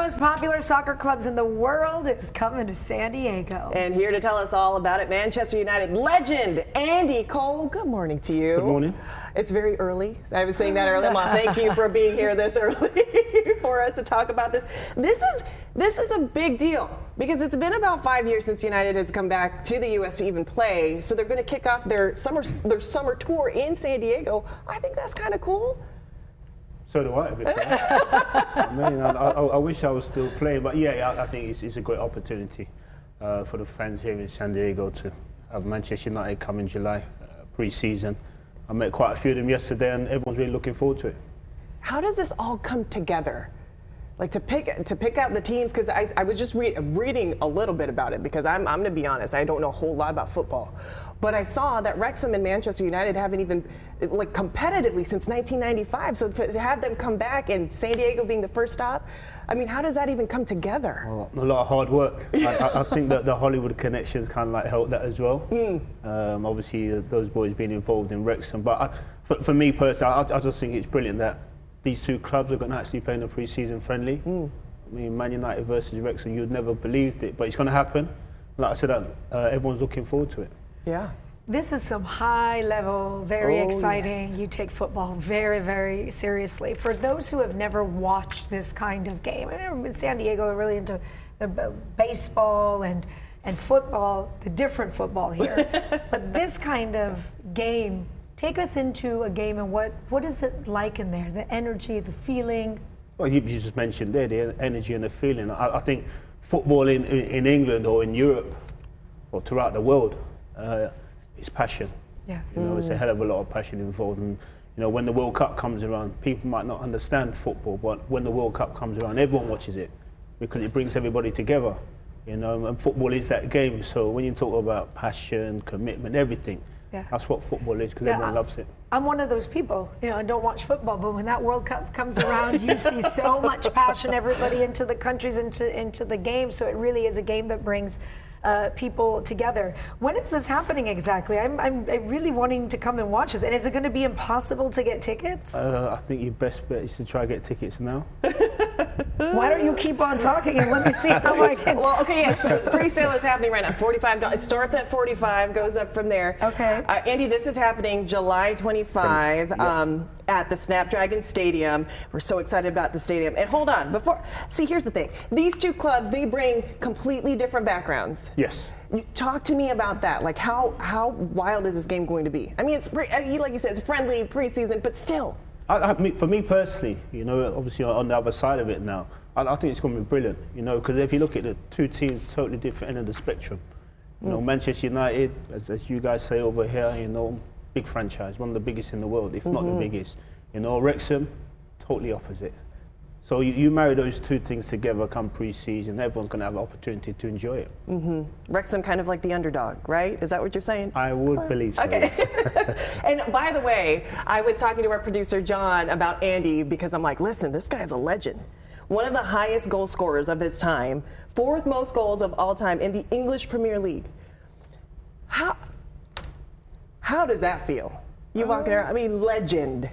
most popular soccer clubs in the world is coming to San Diego. And here to tell us all about it, Manchester United legend Andy Cole. Good morning to you. Good morning. It's very early. I was saying that earlier. Well, thank you for being here this early for us to talk about this. This is a big deal because it's been about 5 years since United has come back to the U.S. to even play. So they're going to kick off their summer tour in San Diego. I think that's kind of cool. So do I, to be fair. I wish I was still playing, but yeah, I think it's a great opportunity for the fans here in San Diego to have Manchester United come in July, pre-season. I met quite a few of them yesterday, and everyone's really looking forward to it. How does this all come together? Like to pick out the teams, because I was just reading a little bit about it, because I'm going to be honest, I don't know a whole lot about football. But I saw that Wrexham and Manchester United haven't even, like, competitively since 1995. So to have them come back and San Diego being the first stop, I mean, how does that even come together? Well, a lot of hard work. I think that the Hollywood connections kind of like helped that as well. Obviously, those boys being involved in Wrexham. But for me personally, I just think it's brilliant that these two clubs are going to actually play in a pre-season friendly. I mean, Man United versus Wrexham, you'd never believed it, but it's going to happen. Like I said, everyone's looking forward to it. Yeah. This is some high level, very exciting. Yes. You take football very, very seriously. For those who have never watched this kind of game, I mean, in San Diego, we're really into baseball and football, the different football here. But this kind of game, take us into a game and what is it like in there? The energy, the feeling? Well, you just mentioned there, the energy and the feeling. I think football in England or in Europe or throughout the world, it's passion. Yeah. You know, it's a hell of a lot of passion involved. And you know, when the World Cup comes around, people might not understand football, but when the World Cup comes around, everyone watches it because it brings everybody together. You know, and football is that game. So when you talk about passion, commitment, everything, that's what football is, because everyone loves it. I'm one of those people, you know, I don't watch football, but when that World Cup comes around, you see so much passion, everybody into the countries, into the game. So it really is a game that brings people together. When is this happening exactly? I'm really wanting to come and watch this. And is it going to be impossible to get tickets? I think your best bet is to try to get tickets now. Why don't you keep on talking and let me see how I can. Well, okay, yeah, so pre-sale is happening right now. $45. It starts at $45, goes up from there. Okay. Andy, this is happening July 25 at the Snapdragon Stadium. We're so excited about the stadium. And hold on, here's the thing. These two clubs, they bring completely different backgrounds. Yes. Talk to me about that. Like, how wild is this game going to be? I mean, it's like you said, it's friendly preseason, but still. For me personally, you know, obviously on the other side of it now, I think it's going to be brilliant. You know, because if you look at the two teams, totally different end of the spectrum. You know, Manchester United, as you guys say over here, you know, big franchise, one of the biggest in the world, if not the biggest. You know, Wrexham, totally opposite. So you marry those two things together come pre-season, everyone's going to have an opportunity to enjoy it. Wrexham kind of like the underdog, right? Is that what you're saying? I would believe so. Okay. And by the way, I was talking to our producer, John, about Andy, because I'm like, listen, this guy's a legend. One of the highest goal scorers of his time, 4th most goals of all time in the English Premier League. How does that feel? You walking around, I mean, legend.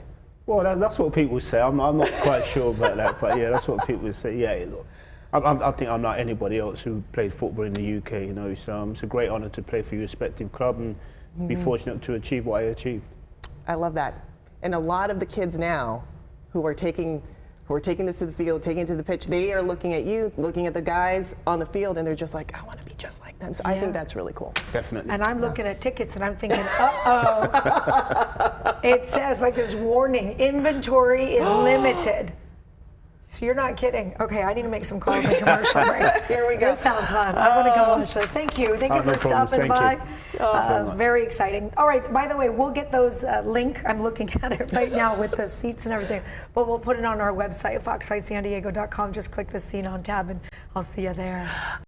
Well, that's what people say. I'm not quite sure about that, but yeah, that's what people say. Yeah, look, I think I'm not anybody else who played football in the UK. You know, so it's a great honour to play for your respective club and be fortunate to achieve what I achieved. I love that. And a lot of the kids now who are taking this to the field, taking it to the pitch, they are looking at you, looking at the guys on the field, and they're just like, I want to be just like them. So I think that's really cool. Definitely. And I'm looking at tickets and I'm thinking, uh-oh. It says like this warning, inventory is limited. So you're not kidding. Okay, I need to make some calls in commercial break. Here we go. This sounds fun. I want to go watch this. Thank you. Thank you for stopping by. Very exciting. All right, by the way, we'll get those link. I'm looking at it right now with the seats and everything. But we'll put it on our website, foxsightsandiego.com. Just click the Scene On tab and I'll see you there.